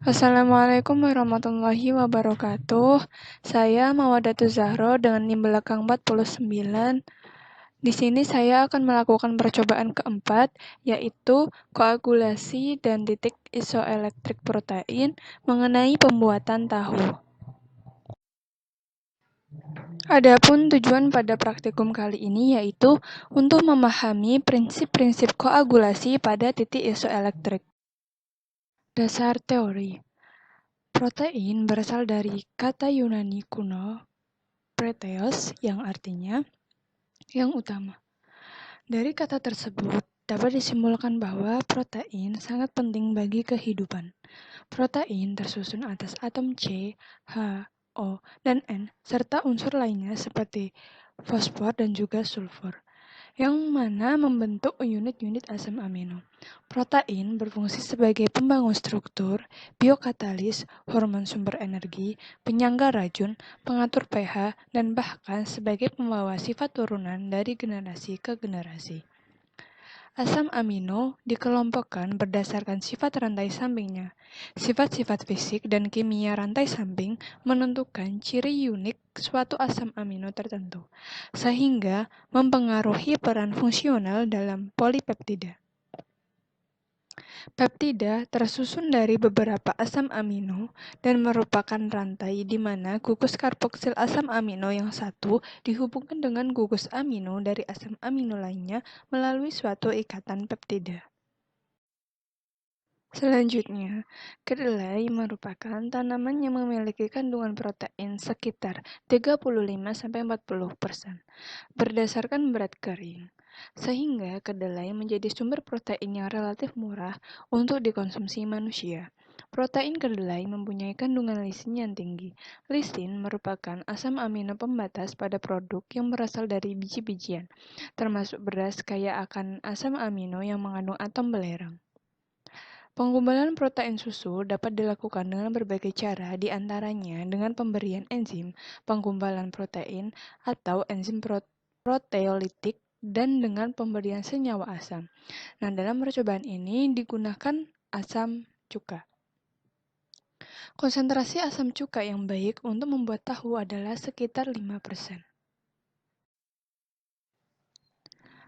Assalamualaikum warahmatullahi wabarakatuh. Saya Mawadatul Zahro dengan NIM belakang 49. Di sini saya akan melakukan percobaan keempat, yaitu koagulasi dan titik isoelektrik protein mengenai pembuatan tahu. Adapun tujuan pada praktikum kali ini yaitu untuk memahami prinsip-prinsip koagulasi pada titik isoelektrik. Dasar teori. Protein berasal dari kata Yunani kuno proteos yang artinya yang utama. Dari kata tersebut dapat disimpulkan bahwa protein sangat penting bagi kehidupan. Protein tersusun atas atom C, H, O, dan N serta unsur lainnya seperti fosfor dan juga sulfur, yang mana membentuk unit-unit asam amino. Protein berfungsi sebagai pembangun struktur, biokatalis, hormon sumber energi, penyangga racun, pengatur pH, dan bahkan sebagai pembawa sifat turunan dari generasi ke generasi. Asam amino dikelompokkan berdasarkan sifat rantai sampingnya. Sifat-sifat fisik dan kimia rantai samping menentukan ciri unik suatu asam amino tertentu, sehingga mempengaruhi peran fungsional dalam polipeptida. Peptida tersusun dari beberapa asam amino dan merupakan rantai di mana gugus karboksil asam amino yang satu dihubungkan dengan gugus amino dari asam amino lainnya melalui suatu ikatan peptida. Selanjutnya, kedelai merupakan tanaman yang memiliki kandungan protein sekitar 35-40% berdasarkan berat kering, sehingga kedelai menjadi sumber protein yang relatif murah untuk dikonsumsi manusia. Protein kedelai mempunyai kandungan lisin yang tinggi. Lisin merupakan asam amino pembatas pada produk yang berasal dari biji-bijian, termasuk beras kaya akan asam amino yang mengandung atom belerang. Pengumpulan protein susu dapat dilakukan dengan berbagai cara, di antaranya dengan pemberian enzim penggumpalan protein atau enzim proteolitik dan dengan pemberian senyawa asam. Nah, dalam percobaan ini digunakan asam cuka. Konsentrasi asam cuka yang baik untuk membuat tahu adalah sekitar 5%.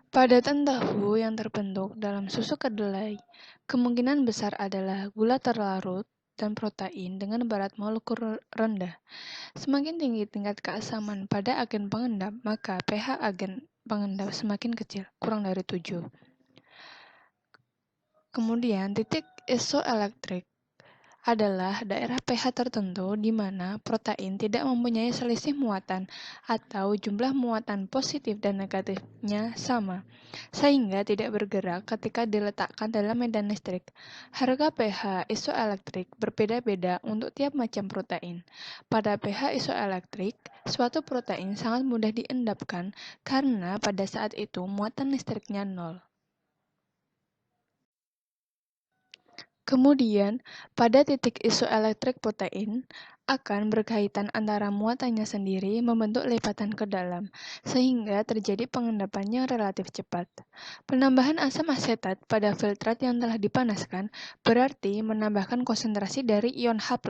Padatan tahu yang terbentuk dalam susu kedelai kemungkinan besar adalah gula terlarut dan protein dengan berat molekul rendah. Semakin tinggi tingkat keasaman pada agen pengendap, maka pH agen pengendap semakin kecil, kurang dari 7. Kemudian titik isoelektrik adalah daerah pH tertentu di mana protein tidak mempunyai selisih muatan atau jumlah muatan positif dan negatifnya sama, sehingga tidak bergerak ketika diletakkan dalam medan listrik. Harga pH isoelektrik berbeda-beda untuk tiap macam protein. Pada pH isoelektrik, suatu protein sangat mudah diendapkan karena pada saat itu muatan listriknya 0. Kemudian, pada titik isoelektrik protein akan berkaitan antara muatannya sendiri membentuk lipatan ke dalam, sehingga terjadi pengendapan yang relatif cepat. Penambahan asam asetat pada filtrat yang telah dipanaskan berarti menambahkan konsentrasi dari ion H+,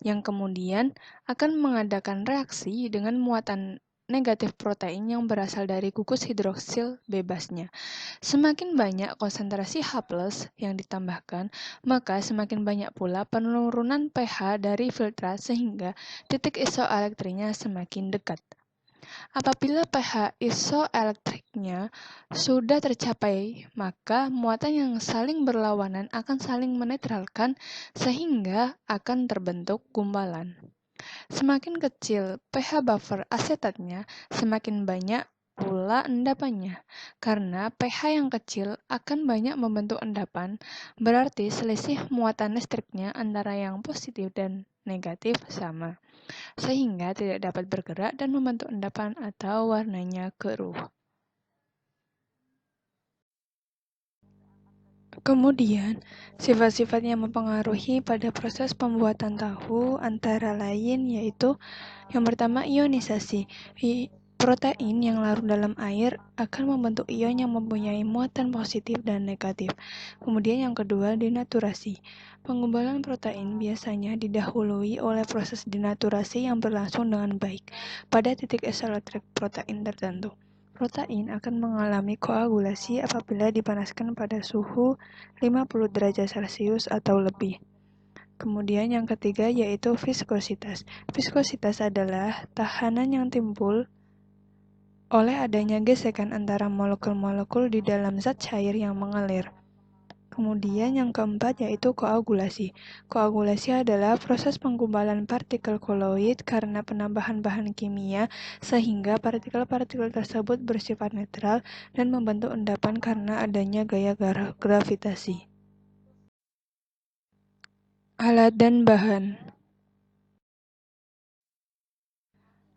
yang kemudian akan mengadakan reaksi dengan muatan negatif protein yang berasal dari gugus hidroksil bebasnya. Semakin banyak konsentrasi H+ yang ditambahkan, maka semakin banyak pula penurunan pH dari filtrat sehingga titik isoelektriknya semakin dekat. Apabila pH isoelektriknya sudah tercapai, maka muatan yang saling berlawanan akan saling menetralkan sehingga akan terbentuk gumpalan. Semakin kecil pH buffer asetatnya, semakin banyak pula endapannya. Karena pH yang kecil akan banyak membentuk endapan, berarti selisih muatan listriknya antara yang positif dan negatif sama, sehingga tidak dapat bergerak dan membentuk endapan atau warnanya keruh. Kemudian, sifat-sifat yang mempengaruhi pada proses pembuatan tahu antara lain yaitu yang pertama ionisasi. Protein yang larut dalam air akan membentuk ion yang mempunyai muatan positif dan negatif. Kemudian yang kedua, denaturasi. Penggumpalan protein biasanya didahului oleh proses denaturasi yang berlangsung dengan baik pada titik isoelektrik protein tertentu. Protein akan mengalami koagulasi apabila dipanaskan pada suhu 50 derajat Celcius atau lebih. Kemudian yang ketiga yaitu viskositas. Viskositas adalah tahanan yang timbul oleh adanya gesekan antara molekul-molekul di dalam zat cair yang mengalir. Kemudian yang keempat yaitu koagulasi. Koagulasi adalah proses penggumpalan partikel koloid karena penambahan bahan kimia sehingga partikel-partikel tersebut bersifat netral dan membentuk endapan karena adanya gaya gravitasi. Alat dan bahan.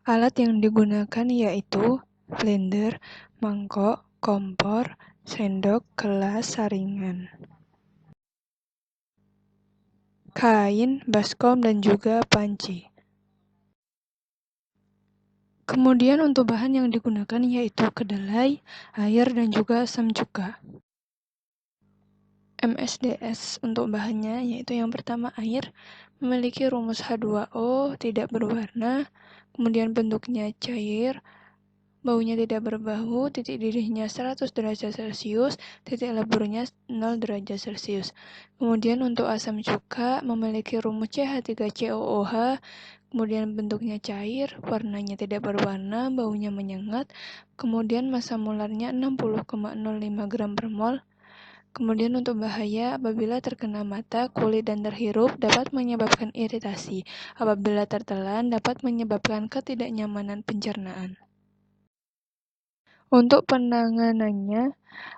Alat yang digunakan yaitu blender, mangkok, kompor, sendok, gelas, saringan, kain, baskom, dan juga panci. Kemudian untuk bahan yang digunakan yaitu kedelai, air, dan juga asam cuka. MSDS untuk bahannya yaitu yang pertama air, memiliki rumus H2O, tidak berwarna, kemudian bentuknya cair, baunya tidak berbau, titik didihnya 100 derajat Celcius, titik leburnya 0 derajat Celcius. Kemudian untuk asam cuka memiliki rumus CH3COOH, kemudian bentuknya cair, warnanya tidak berwarna, baunya menyengat, kemudian massa molarnya 60,05 gram per mol. Kemudian untuk bahaya, apabila terkena mata, kulit, dan terhirup dapat menyebabkan iritasi. Apabila tertelan dapat menyebabkan ketidaknyamanan pencernaan. Untuk penanganannya,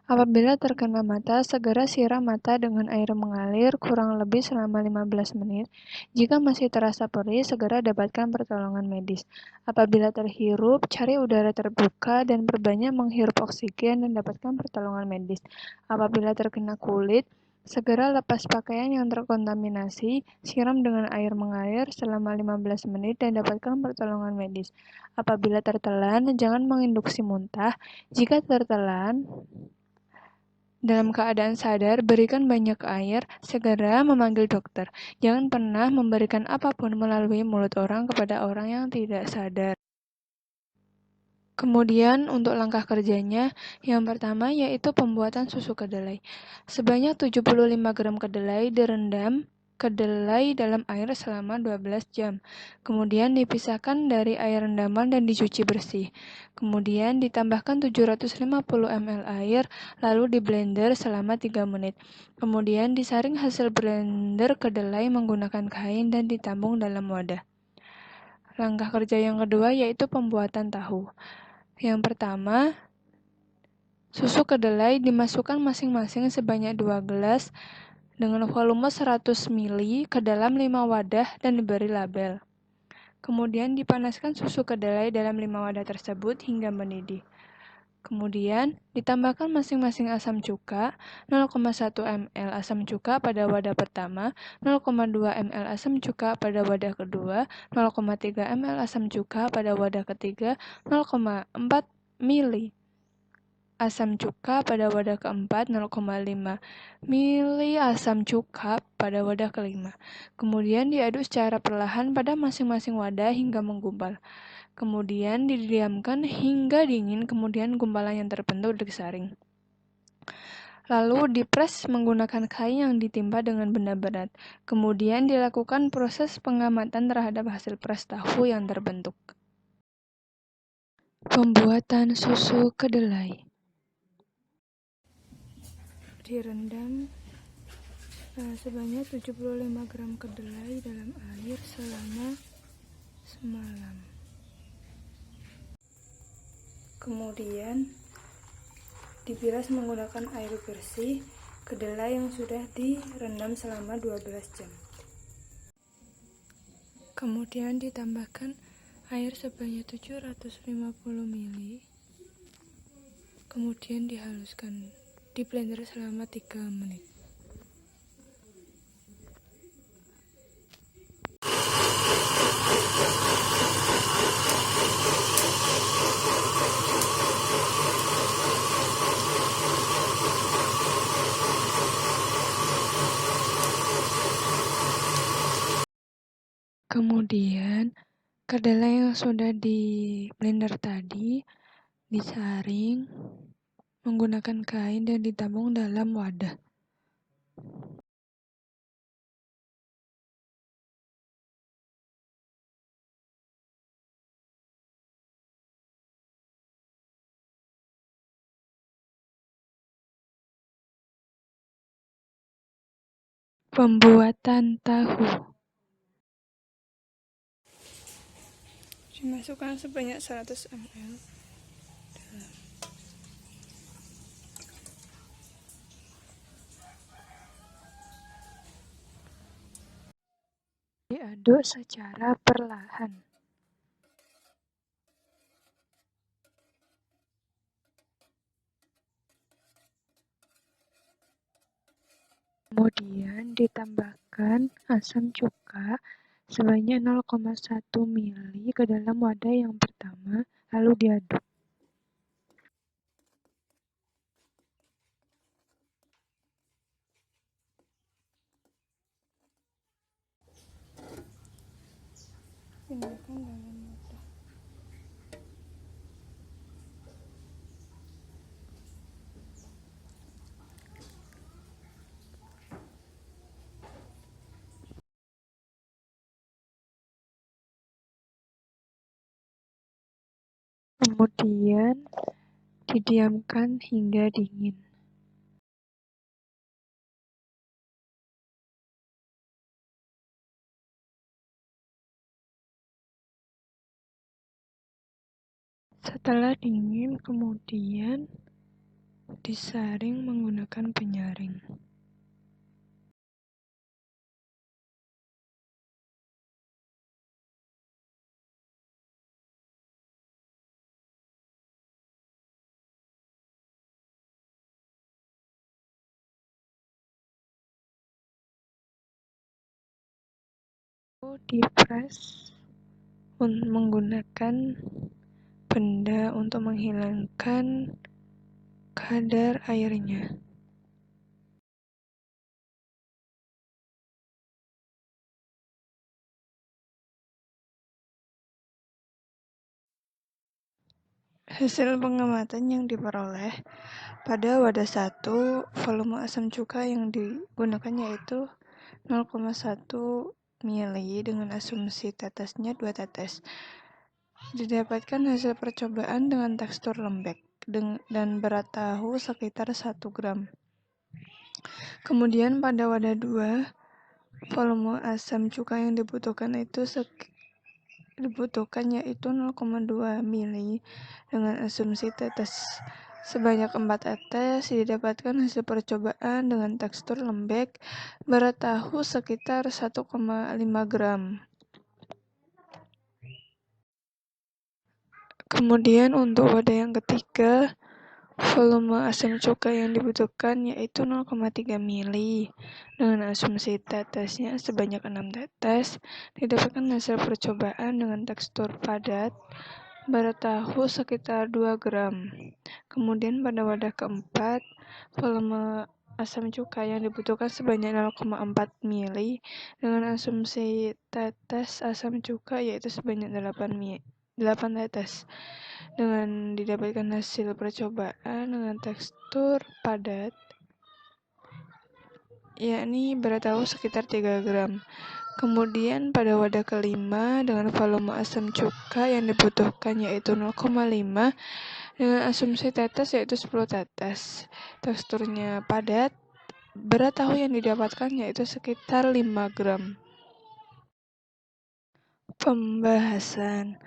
apabila terkena mata, segera siram mata dengan air mengalir kurang lebih selama 15 menit. Jika masih terasa perih, segera dapatkan pertolongan medis. Apabila terhirup, cari udara terbuka dan perbanyak menghirup oksigen dan dapatkan pertolongan medis. Apabila terkena kulit, segera lepas pakaian yang terkontaminasi, siram dengan air mengalir selama 15 menit dan dapatkan pertolongan medis. Apabila tertelan, jangan menginduksi muntah. Jika tertelan dalam keadaan sadar, berikan banyak air, segera memanggil dokter. Jangan pernah memberikan apapun melalui mulut orang kepada orang yang tidak sadar. Kemudian untuk langkah kerjanya, yang pertama yaitu pembuatan susu kedelai. Sebanyak 75 gram kedelai direndam kedelai dalam air selama 12 jam. Kemudian dipisahkan dari air rendaman dan dicuci bersih. Kemudian ditambahkan 750 ml air, lalu diblender selama 3 menit. Kemudian disaring hasil blender kedelai menggunakan kain dan ditampung dalam wadah. Langkah kerja yang kedua yaitu pembuatan tahu. Yang pertama, susu kedelai dimasukkan masing-masing sebanyak 2 gelas dengan volume 100 ml ke dalam 5 wadah dan diberi label. Kemudian dipanaskan susu kedelai dalam 5 wadah tersebut hingga mendidih. Kemudian ditambahkan masing-masing asam cuka, 0,1 ml asam cuka pada wadah pertama, 0,2 ml asam cuka pada wadah kedua, 0,3 ml asam cuka pada wadah ketiga, 0,4 ml asam cuka pada wadah keempat, 0,5 ml asam cuka pada wadah kelima. Kemudian diaduk secara perlahan pada masing-masing wadah hingga menggumpal. Kemudian didiamkan hingga dingin, kemudian gumpalan yang terbentuk disaring. Lalu dipres menggunakan kain yang ditimpa dengan benda berat. Kemudian dilakukan proses pengamatan terhadap hasil pres tahu yang terbentuk. Pembuatan susu kedelai. Direndam sebanyak 75 gram kedelai dalam air selama semalam. Kemudian dibilas menggunakan air bersih kedelai yang sudah direndam selama 12 jam. Kemudian ditambahkan air sebanyak 750 ml. Kemudian dihaluskan di blender selama 3 menit. Kemudian, kedelai yang sudah di blender tadi disaring menggunakan kain dan ditabung dalam wadah. Pembuatan tahu. Dimasukkan sebanyak 100 ml. Diaduk secara perlahan. Kemudian ditambahkan asam cuka sebanyak 0,1 ml ke dalam wadah yang pertama, lalu diaduk. Pindahkan dalam wadah. Kemudian didiamkan hingga dingin. Setelah dingin, kemudian disaring menggunakan penyaring. Dipres menggunakan benda untuk menghilangkan kadar airnya. Hasil pengamatan yang diperoleh pada wadah 1, volume asam cuka yang digunakan yaitu 0,1 ml dengan asumsi tetesnya 2 tetes. Didapatkan hasil percobaan dengan tekstur lembek dan berat tahu sekitar 1 gram. Kemudian pada wadah 2, volume asam cuka yang dibutuhkan yaitu 0,2 ml dengan asumsi tetes sebanyak 4 tetes. Didapatkan hasil percobaan dengan tekstur lembek, berat tahu sekitar 1,5 gram. Kemudian untuk wadah yang ketiga, volume asam cuka yang dibutuhkan yaitu 0,3 ml dengan asumsi tetesnya sebanyak 6 tetes. Didapatkan hasil percobaan dengan tekstur padat, berat tahu sekitar 2 gram. Kemudian pada wadah keempat, volume asam cuka yang dibutuhkan sebanyak 0,4 ml dengan asumsi tetes asam cuka yaitu sebanyak 8 tetes. Dengan didapatkan hasil percobaan dengan tekstur padat, yakni berat tahu sekitar 3 gram. Kemudian pada wadah kelima dengan volume asam cuka yang dibutuhkan yaitu 0,5 dengan asumsi tetes yaitu 10 tetes. Teksturnya padat, berat tahu yang didapatkan yaitu sekitar 5 gram. Pembahasan.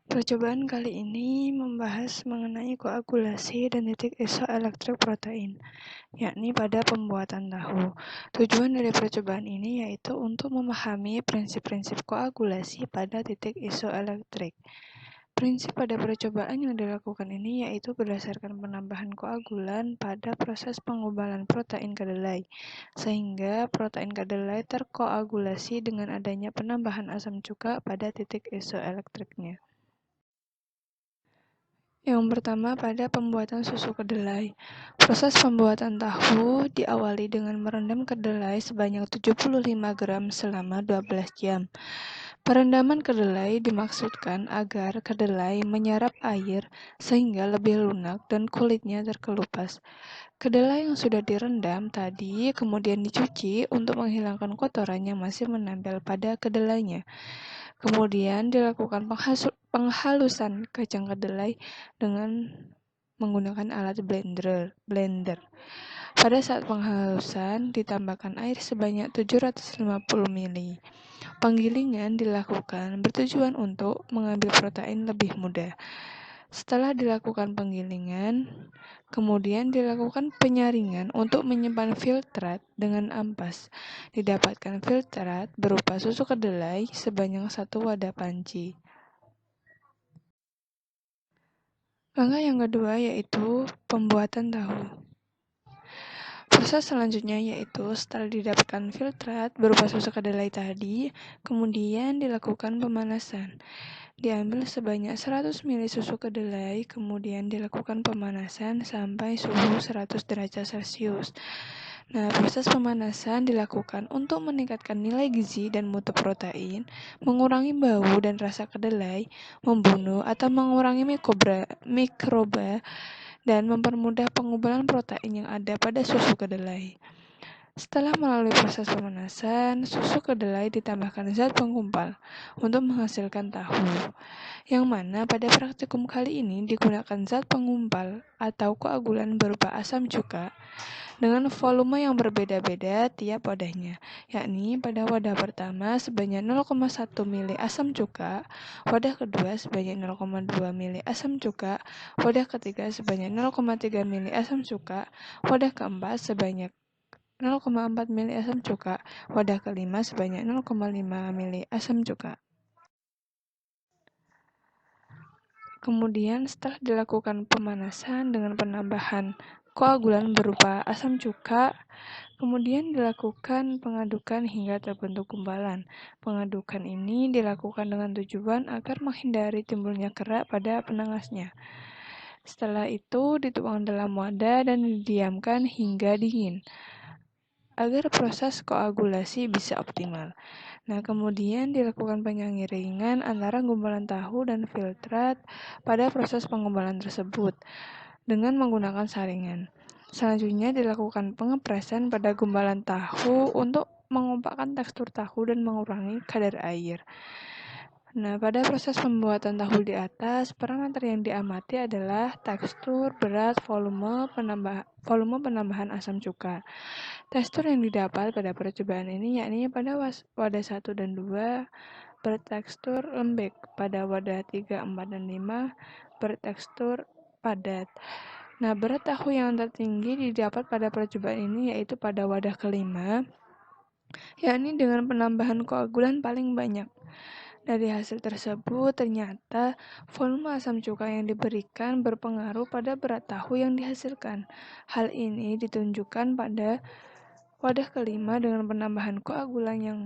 Percobaan kali ini membahas mengenai koagulasi dan titik isoelektrik protein, yakni pada pembuatan tahu. Tujuan dari percobaan ini yaitu untuk memahami prinsip-prinsip koagulasi pada titik isoelektrik. Prinsip pada percobaan yang dilakukan ini yaitu berdasarkan penambahan koagulan pada proses pengubalan protein kedelai, sehingga protein kedelai terkoagulasi dengan adanya penambahan asam cuka pada titik isoelektriknya. Yang pertama pada pembuatan susu kedelai. Proses pembuatan tahu diawali dengan merendam kedelai sebanyak 75 gram selama 12 jam. Perendaman kedelai dimaksudkan agar kedelai menyerap air sehingga lebih lunak dan kulitnya terkelupas. Kedelai yang sudah direndam tadi kemudian dicuci untuk menghilangkan kotoran yang masih menempel pada kedelainya. Kemudian dilakukan penghalusan kacang kedelai dengan menggunakan alat blender. Pada saat penghalusan, ditambahkan air sebanyak 750 ml. Penggilingan dilakukan bertujuan untuk mengambil protein lebih mudah. Setelah dilakukan penggilingan, kemudian dilakukan penyaringan untuk menyimpan filtrat dengan ampas. Didapatkan filtrat berupa susu kedelai sebanyak 1 wadah panci. Langkah yang kedua yaitu pembuatan tahu. Proses selanjutnya yaitu setelah didapatkan filtrat berupa susu kedelai tadi, kemudian dilakukan pemanasan. Diambil sebanyak 100 ml susu kedelai, kemudian dilakukan pemanasan sampai suhu 100 derajat Celcius. Nah, proses pemanasan dilakukan untuk meningkatkan nilai gizi dan mutu protein, mengurangi bau dan rasa kedelai, membunuh atau mengurangi mikroba, dan mempermudah pengumpulan protein yang ada pada susu kedelai. Setelah melalui proses pemanasan, susu kedelai ditambahkan zat penggumpal untuk menghasilkan tahu, yang mana pada praktikum kali ini digunakan zat penggumpal atau koagulan berupa asam cuka dengan volume yang berbeda-beda tiap wadahnya, yakni pada wadah pertama sebanyak 0,1 ml asam cuka, wadah kedua sebanyak 0,2 ml asam cuka, wadah ketiga sebanyak 0,3 ml asam cuka, wadah keempat sebanyak 0,4 ml asam cuka, wadah kelima sebanyak 0,5 ml asam cuka. Kemudian setelah dilakukan pemanasan dengan penambahan koagulan berupa asam cuka, kemudian dilakukan pengadukan hingga terbentuk gumpalan. Pengadukan ini dilakukan dengan tujuan agar menghindari timbulnya kerak pada penangasnya. Setelah itu dituang dalam wadah dan didiamkan hingga dingin, agar proses koagulasi bisa optimal. Nah, kemudian dilakukan penyaringan antara gumpalan tahu dan filtrat pada proses penggumpalan tersebut dengan menggunakan saringan. Selanjutnya dilakukan pengepresan pada gumpalan tahu untuk mengompakkan tekstur tahu dan mengurangi kadar air. Nah, pada proses pembuatan tahu di atas, parameter yang diamati adalah tekstur, berat, volume penambahan asam cuka. Tekstur yang didapat pada percobaan ini yakni pada wadah 1 dan 2 bertekstur lembek, pada wadah 3, 4, dan 5 bertekstur padat. Nah, berat tahu yang tertinggi didapat pada percobaan ini yaitu pada wadah kelima, yakni dengan penambahan koagulan paling banyak. Dari hasil tersebut, ternyata volume asam cuka yang diberikan berpengaruh pada berat tahu yang dihasilkan. Hal ini ditunjukkan pada wadah kelima dengan penambahan koagulan yang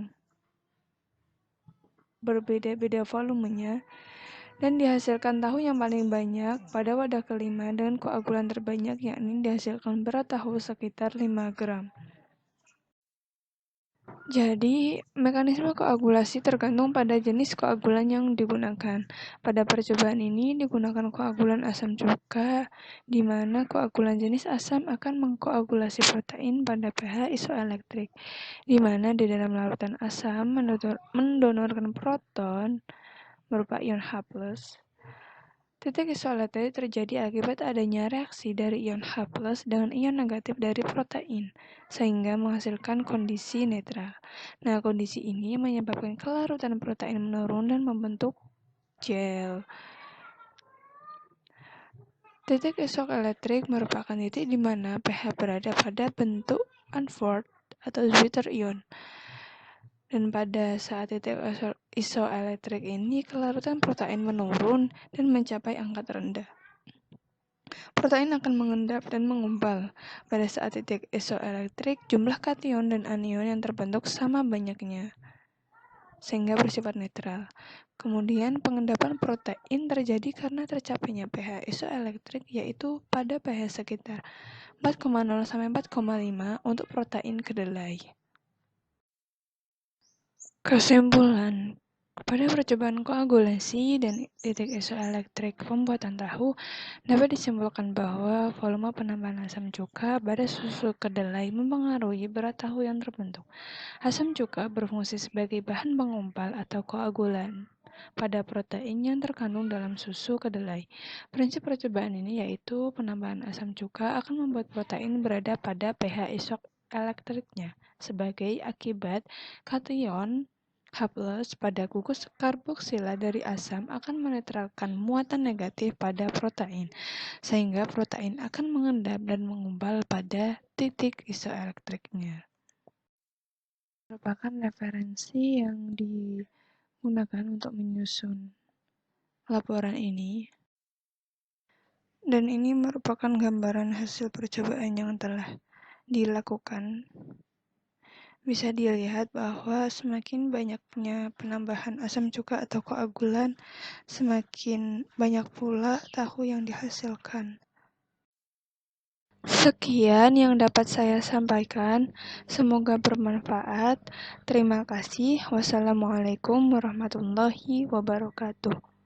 berbeda-beda volumenya, dan dihasilkan tahu yang paling banyak pada wadah kelima dengan koagulan terbanyak, yakni dihasilkan berat tahu sekitar 5 gram. Jadi, mekanisme koagulasi tergantung pada jenis koagulan yang digunakan. Pada percobaan ini digunakan koagulan asam cuka, di mana koagulan jenis asam akan mengkoagulasi protein pada pH isoelektrik, di mana di dalam larutan asam mendonorkan proton berupa ion H+. Titik isoelektrik terjadi akibat adanya reaksi dari ion H+ dengan ion negatif dari protein, sehingga menghasilkan kondisi netral. Nah, kondisi ini menyebabkan kelarutan protein menurun dan membentuk gel. Titik isoelektrik merupakan titik di mana pH berada pada bentuk unformed atau zwitter ion. Dan pada saat titik isoelektrik ini, kelarutan protein menurun dan mencapai angka terendah. Protein akan mengendap dan mengumpal. Pada saat titik isoelektrik, jumlah kation dan anion yang terbentuk sama banyaknya, sehingga bersifat netral. Kemudian pengendapan protein terjadi karena tercapainya pH isoelektrik, yaitu pada pH sekitar 4,0 sampai 4,5 untuk protein kedelai. Kesimpulan, Pada percobaan koagulasi dan titik isoelektrik pembuatan tahu, dapat disimpulkan bahwa volume penambahan asam cuka pada susu kedelai mempengaruhi berat tahu yang terbentuk. Asam cuka berfungsi sebagai bahan pengumpal atau koagulan pada protein yang terkandung dalam susu kedelai. Prinsip percobaan ini yaitu penambahan asam cuka akan membuat protein berada pada pH isoelektriknya sebagai akibat kation H+ pada gugus karboksila dari asam akan menetralkan muatan negatif pada protein, sehingga protein akan mengendap dan mengumpal pada titik isoelektriknya. Merupakan referensi yang digunakan untuk menyusun laporan ini, dan ini merupakan gambaran hasil percobaan yang telah dilakukan. Bisa dilihat bahwa semakin banyaknya penambahan asam cuka atau koagulan, semakin banyak pula tahu yang dihasilkan. Sekian yang dapat saya sampaikan. Semoga bermanfaat. Terima kasih. Wassalamualaikum warahmatullahi wabarakatuh.